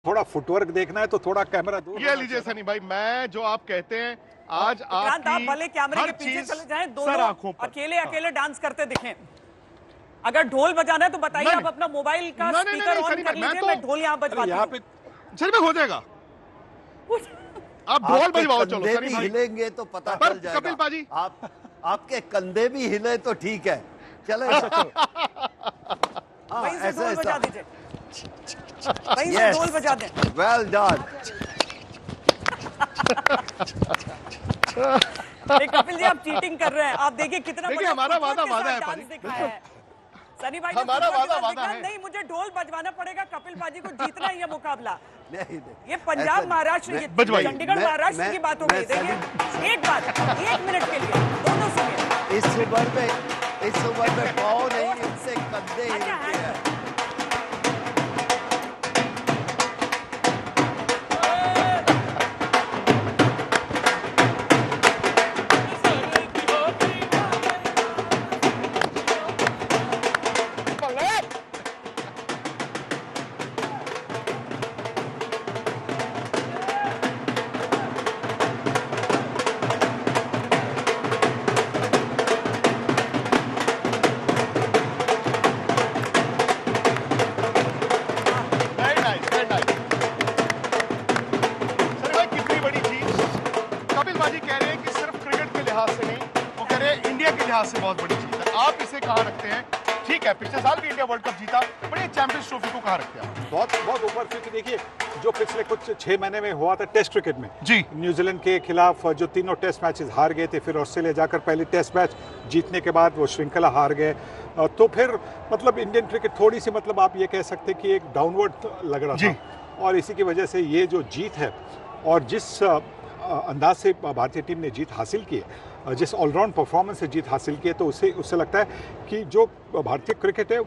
थोड़ा फुटवर्क देखना है तो थोड़ा कैमरा दूर। ये लीजिए सनी भाई, मैं जो आप कहते हैं आज आप भले कैमरे के पीछे चले जाएं, दोनों अकेले अकेले डांस करते दिखें। अगर ढोल बजाना है तो बताइए, आप अपना मोबाइल का स्पीकर ऑन कर लीजिए, मैं ढोल यहाँ बजवाती हूँ। यहाँ पे सर में हो जाएगा, आप ढोल बजवाओ। चलो सनी भाई हिलेंगे तो पता चल जाएगा। कपिल पाजी आपके कंधे भी हिले तो ठीक है, चले। वहीं से ढोल बजा दीजिए, वहीं से ढोल बजा दें। Well done. कपिल जी आप चीटिंग कर रहे हैं। आप देखिए कितना देखिए हमारा वादा है डांस दिखाया है सनी भाई। हमारा वादा है। नहीं, मुझे ढोल बजवाना पड़ेगा, कपिल बाजी को जीतना है ये मुकाबला। नहीं, ये पंजाब महाराष्ट्र, चंडीगढ़ महाराष्ट्र की बात हो गई। देखिए एक बात, 1 मिनट के लिए दोनों सुनिए। इस उम्र में पाँव नहीं, इनसे कंधे हिलते हैं। से बहुत बड़ी जीत है। आप इसे कहां रखते हैं? ठीक है, पिछले साल भी इंडिया वर्ल्ड कप जीता, बड़े चैंपियंस ट्रॉफी को कहां रखते हैं? बहुत ऊपर, क्योंकि देखिए जो पिछले कुछ 6 महीने में हुआ था टेस्ट क्रिकेट में जी, न्यूजीलैंड के खिलाफ जो तीनों टेस्ट मैचेस हार गए थे, फिर ऑस्ट्रेलिया जाकर पहले टेस्ट मैच जीतने के बाद वो श्रृंखला हार गए, तो फिर मतलब इंडियन क्रिकेट थोड़ी सी मतलब आप ये कह सकते कि एक डाउनवर्ड लग रहा था, और इसी की वजह से ये जो जीत है और जिस अंदाज से भारतीय टीम ने जीत हासिल की है, जिस ऑलराउंड परफॉर्मेंस से जीत हासिल की है, तो उससे लगता है कि जो भारतीय क्रिकेट है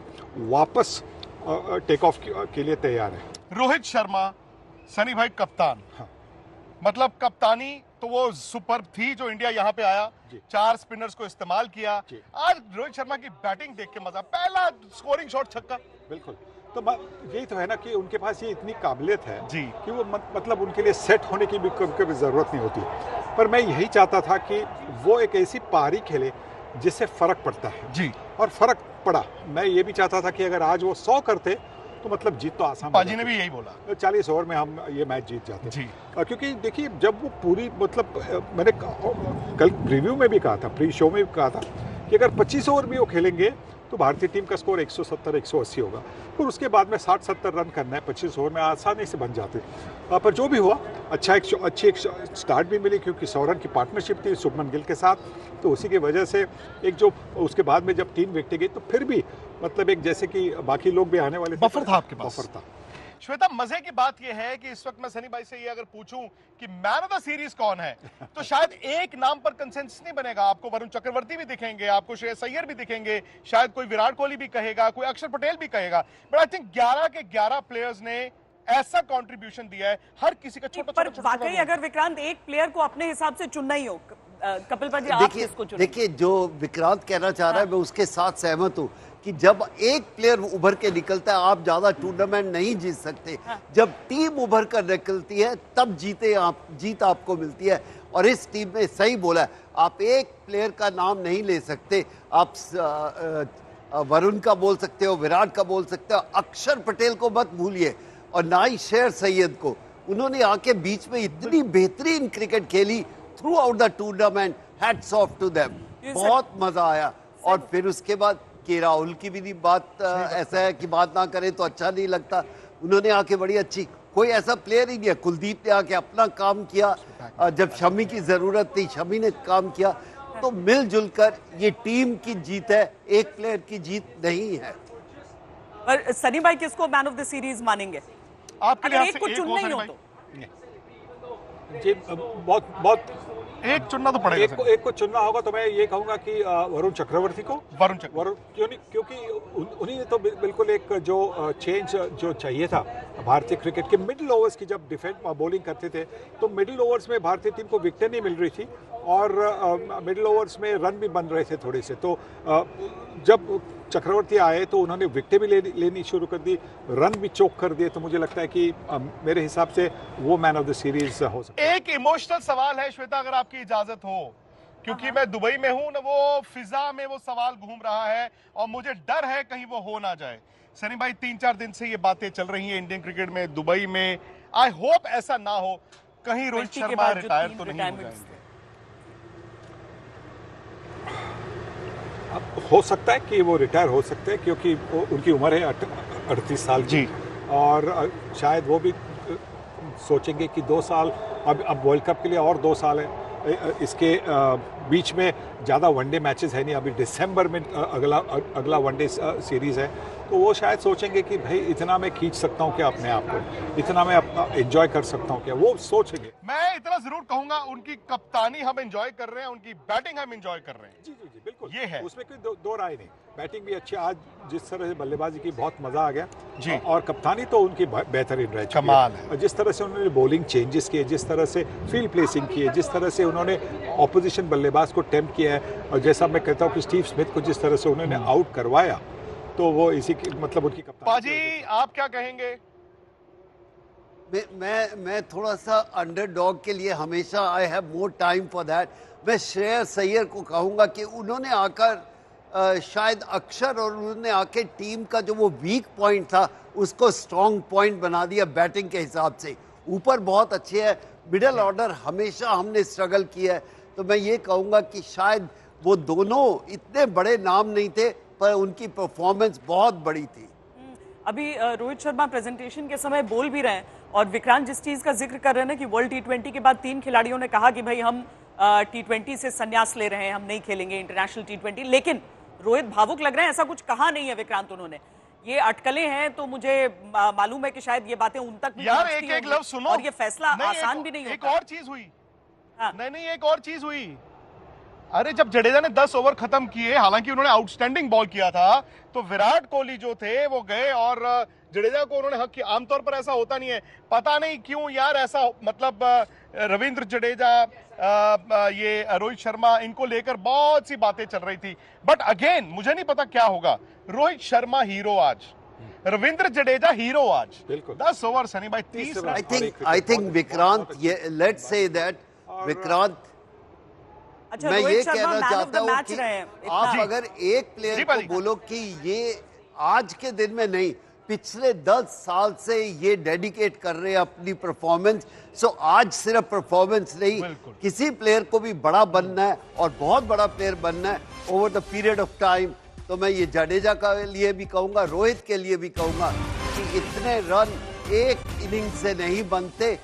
वापस टेक ऑफ के लिए तैयार है। रोहित शर्मा सनी भाई कप्तान, हाँ। मतलब कप्तानी तो वो सुपर थी जो इंडिया यहाँ पे आया, 4 स्पिनर्स को इस्तेमाल किया। आज रोहित शर्मा की बैटिंग देख के मजा, पहला स्कोरिंग शॉट छक्का। बिल्कुल, तो यही तो है ना कि उनके पास ये इतनी काबिलियत है जी कि वो मतलब उनके लिए सेट होने की भी कभी ज़रूरत नहीं होती। पर मैं यही चाहता था कि वो एक ऐसी पारी खेले जिससे फ़र्क पड़ता है जी, और फ़र्क पड़ा। मैं ये भी चाहता था कि अगर आज वो 100 करते तो मतलब जीत तो आसान। पाजी ने भी यही बोला, 40 ओवर में हम ये मैच जीत जाते जी। क्योंकि देखिए जब वो पूरी मतलब मैंने कल प्रीव्यू में भी कहा था, प्री शो में भी कहा था कि अगर 25 ओवर भी वो खेलेंगे तो भारतीय टीम का स्कोर 170-180 होगा, और उसके बाद में 60-70 रन करना है 25 ओवर में, आसानी से बन जाते। पर जो भी हुआ अच्छी एक स्टार्ट भी मिली, क्योंकि 100 रन की पार्टनरशिप थी शुभमन गिल के साथ, तो उसी की वजह से एक जो उसके बाद में जब 3 विकेटें गई तो फिर भी मतलब एक जैसे कि बाकी लोग भी आने वाले थे, बफर था आपके पास, बफर था। श्वेता, मजे की बात यह है कि इस वक्त मैं सनी भाई से ये अगर पूछूं कि मैन ऑफ द सीरीज कौन है, तो शायद एक नाम पर कंसेंसस नहीं बनेगा। आपको वरुण चक्रवर्ती भी दिखेंगे, आपको श्रेयस अय्यर भी दिखेंगे, शायद कोई विराट कोहली भी कहेगा, कोई अक्षर पटेल भी कहेगा, बट आई थिंक 11 के 11 प्लेयर्स ने ऐसा कंट्रीब्यूशन दिया है, हर किसी का छोटा। वाकई अगर विक्रांत एक प्लेयर को अपने हिसाब से चुनना ही हो, कपिल भाई आप किसको चुनेंगे? देखिए जो विक्रांत कहना चाह रहा है मैं उसके साथ सहमत हूँ कि जब एक प्लेयर उभर के निकलता है आप ज्यादा टूर्नामेंट नहीं जीत सकते। जब टीम उभर कर निकलती है तब जीत आपको मिलती है, और इस टीम ने सही बोला है। आप एक प्लेयर का नाम नहीं ले सकते, आप वरुण का बोल सकते हो, विराट का बोल सकते हो, अक्षर पटेल को मत भूलिए, और ना ही श्रेयस अय्यर को। उन्होंने आके बीच में इतनी बेहतरीन क्रिकेट खेली throughout the tournament, hats off to them, बहुत मजा आया। और फिर उसके बाद के राहुल की भी बात ऐसा है कि बात ना करें तो अच्छा नहीं लगता, उन्होंने आके बड़ी अच्छी, कोई ऐसा प्लेयर ही नहीं है। कुलदीप ने आके अपना काम किया, जब शमी की जरूरत थी शमी ने काम किया, तो मिलजुल कर ये टीम की जीत है, एक प्लेयर की जीत नहीं है। पर सनी भाई किसको मैन ऑफ द सीरीज मानेंगे? आपके लिए एक को चुनना ही हो तो जी, बहुत एक चुनना तो पड़ेगा। एक को चुनना होगा तो मैं ये कहूंगा कि वरुण चक्रवर्ती को। वरुण क्यों नहीं, क्योंकि उन्हीं ने तो बिल्कुल एक जो चेंज जो चाहिए था भारतीय क्रिकेट के मिडिल ओवर्स की, जब डिफेंस बॉलिंग करते थे तो मिडिल ओवर्स में भारतीय टीम को विकेटें नहीं मिल रही थी, और मिडिल ओवर्स में रन भी बन रहे थे थोड़े से। तो जब चक्रवर्ती आए तो उन्होंने विकेटें भी लेनी शुरू कर दी, रन भी चोक कर दिए। तो मुझे लगता है कि मेरे हिसाब से वो मैन ऑफ द सीरीज हो सकता है। एक इमोशनल सवाल है श्वेता, अगर आपकी इजाजत हो, क्योंकि मैं दुबई में हूं ना, वो फिजा में वो सवाल घूम रहा है और मुझे डर है कहीं वो हो ना जाए। सनी भाई 3-4 दिन से ये बातें चल रही हैं इंडियन क्रिकेट में, दुबई में। आई होप ऐसा ना हो, कहीं रोहित शर्मा रिटायर तो नहीं हो जाएंगे। अब हो सकता है कि वो रिटायर हो सकते हैं, क्योंकि उनकी उम्र है 38 साल की। और शायद वो भी सोचेंगे कि 2 साल, अब वर्ल्ड कप के लिए और 2 साल है। इसके बीच में ज़्यादा वनडे मैचेस है नहीं। अभी दिसंबर में अगला वनडे सीरीज़ है। तो वो शायद सोचेंगे कि भाई इतना मैं खींच सकता हूँ क्या अपने आप को, इतना मैं एंजॉय कर सकता हूँ क्या, वो सोचेंगे। मैं इतना जरूर कहूंगा, उनकी कप्तानी हम एंजॉय कर रहे हैं, उनकी बैटिंग हम एंजॉय कर रहे हैं। जी जी जी बिल्कुल, ये है, उसमें कोई दो राय नहीं। बैटिंग भी अच्छी, आज जिस तरह से बल्लेबाजी की बहुत मजा आ गया जी। और कप्तानी तो उनकी बेहतरीन रह चुकी कमाल है। जिस तरह से उन्होंने बॉलिंग चेंजेस किए, जिस तरह से फील्ड प्लेसिंग की है, जिस तरह से उन्होंने ऑपोजिशन बल्लेबाज को टेम्प्ट किया है, और जैसा मैं कहता हूँ कि स्टीव स्मिथ को जिस तरह से उन्होंने आउट करवाया, तो वो इसी की मतलब उनकी कप्तानी। पाजी आप क्या कहेंगे? मैं थोड़ा सा अंडरडॉग के लिए हमेशा I have more time for that. मैं श्रेयस अय्यर को कहूंगा कि उन्होंने आकर शायद अक्षर और उन्होंने आके टीम का जो वो वीक पॉइंट था उसको स्ट्रॉन्ग पॉइंट बना दिया बैटिंग के हिसाब से। ऊपर बहुत अच्छे है, मिडिल ऑर्डर हमेशा हमने स्ट्रगल किया है। तो मैं ये कहूँगा कि शायद वो दोनों इतने बड़े नाम नहीं थे, पर उनकी परफॉर्मेंस बहुत बड़ी थी। अभी रोहित शर्मा प्रेजेंटेशन के समय बोल भी रहे हैं, और विक्रांत जिस चीज का जिक्र कर रहे हैं कि वर्ल्ड T20 के बाद 3 खिलाड़ियों ने कहा कि भाई हम T20 से संन्यास ले रहे हैं, हम नहीं खेलेंगे इंटरनेशनल T20। लेकिन रोहित भावुक लग रहे हैं, ऐसा कुछ कहा नहीं है विक्रांत उन्होंने। ये अटकलें हैं, तो मुझे मालूम है कि शायद ये बातें उन तक यार एक लफ्ज सुनो, और ये फैसला आसान भी नहीं होता। एक और चीज हुई, नहीं एक और चीज हुई। अरे जब जडेजा ने 10 ओवर खत्म किए, हालांकि उन्होंने आउटस्टैंडिंग बॉल किया था, तो विराट कोहली जो थे वो गए और जडेजा को उन्होंने हक किया। आमतौर पर ऐसा होता नहीं है, पता नहीं क्यों यार ऐसा, मतलब रविंद्र जडेजा, ये रोहित शर्मा, इनको लेकर बहुत सी बातें चल रही थी। बट अगेन मुझे नहीं पता क्या होगा। रोहित शर्मा हीरो आज, रविंद्र जडेजा हीरो आज। बिल्कुल 10 ओवर सनी भाई 30 run. I think Vikrant, let's say that Vikrant, अच्छा, मैं ये शर्मा कहना चाहता हूँ कि आप अगर एक प्लेयर को बोलो कि ये आज के दिन में नहीं, पिछले 10 साल से ये डेडिकेट कर रहे हैं अपनी परफॉर्मेंस, सो आज सिर्फ परफॉर्मेंस नहीं, किसी प्लेयर को भी बड़ा बनना है और बहुत बड़ा प्लेयर बनना है over the period of time, तो मैं ये जडेजा का लिए भी कहूँगा, रोहित के लिए भी कहूँगा कि इतने रन एक इनिंग से नहीं बनते।